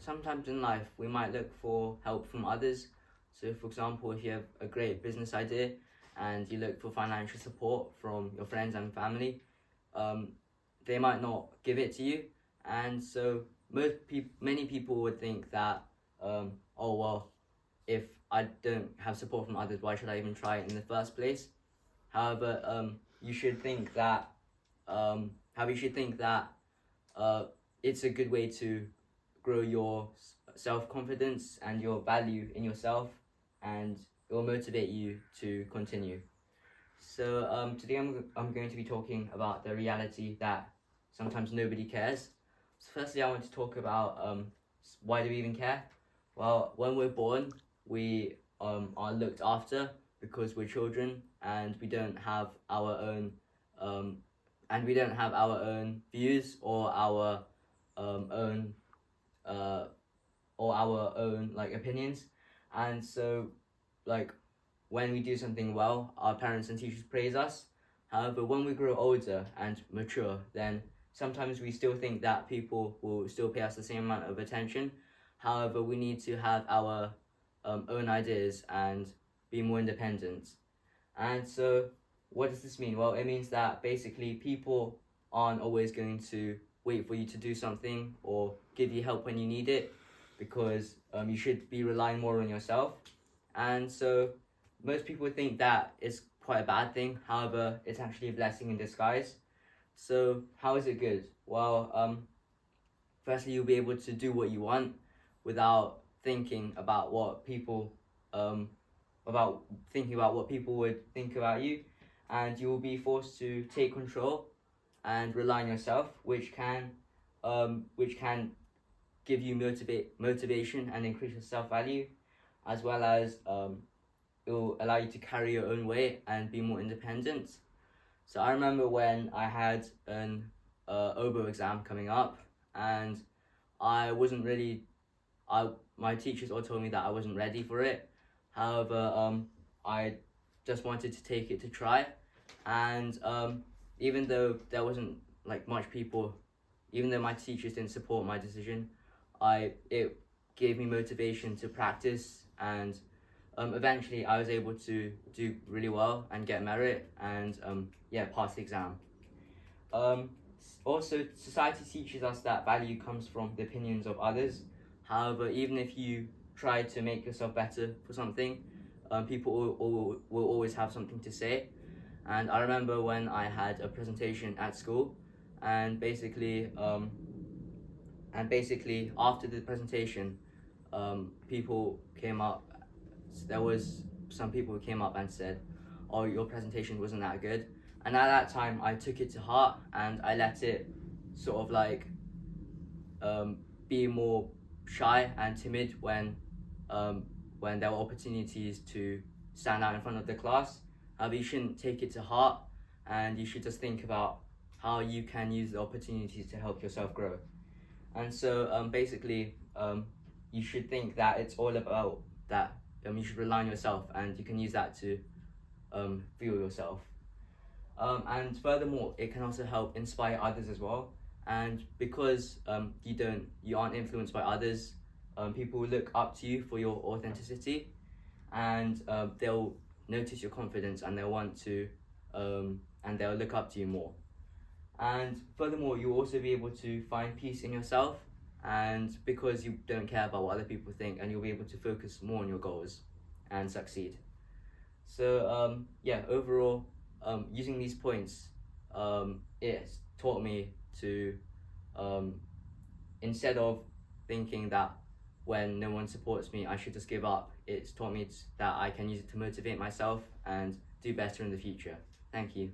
sometimes in life we might look for help from others. So for example, if you have a great business idea and you look for financial support from your friends and family, they might not give it to you. And so many people would think that, oh well, if I don't have support from others, why should I even try it in the first place? However, you should think that, it's a good way to grow your self-confidence and your value in yourself, and it will motivate you to continue. So today I'm going to be talking about the reality that sometimes nobody cares. So firstly, I want to talk about why do we even care? Well, when we're born, we are looked after because we're children, and we don't have our own views or our own like opinions. And so, like, when we do something well, our parents and teachers praise us. However, when we grow older and mature, then sometimes we still think that people will still pay us the same amount of attention. However, we need to have our own ideas and be more independent. And so, what does this mean? Well, it means that basically people aren't always going to wait for you to do something or give you help when you need it, because you should be relying more on yourself. And so most people think that it's quite a bad thing. However, it's actually a blessing in disguise. So how is it good? Well, firstly, you'll be able to do what you want without thinking about what people would think about you, and you will be forced to take control and rely on yourself, which can give you motivation and increase your self-value, as well as it will allow you to carry your own weight and be more independent. So I remember when I had an OBO exam coming up, and my teachers all told me that I wasn't ready for it. However, I just wanted to take it to try, and even though there wasn't like much people, even though my teachers didn't support my decision, it gave me motivation to practice, and eventually I was able to do really well and get merit and pass the exam. Also, society teaches us that value comes from the opinions of others. However, even if you try to make yourself better for something, people will always have something to say. And I remember when I had a presentation at school, and basically after the presentation, people came up. There was some people who came up and said, "Oh, your presentation wasn't that good." And at that time, I took it to heart, and I let it sort of like be more shy and timid when there were opportunities to stand out in front of the class. However, you shouldn't take it to heart, and you should just think about how you can use the opportunities to help yourself grow. And so you should think that it's all about that. You should rely on yourself, and you can use that to fuel yourself. And furthermore, it can also help inspire others as well. And because you aren't influenced by others, people will look up to you for your authenticity, and they'll notice your confidence, and they'll look up to you more. And furthermore, you'll also be able to find peace in yourself, and because you don't care about what other people think, and you'll be able to focus more on your goals and succeed. So overall, using these points, it taught me to, instead of thinking that when no one supports me I should just give up, it's taught me that I can use it to motivate myself and do better in the future. Thank you.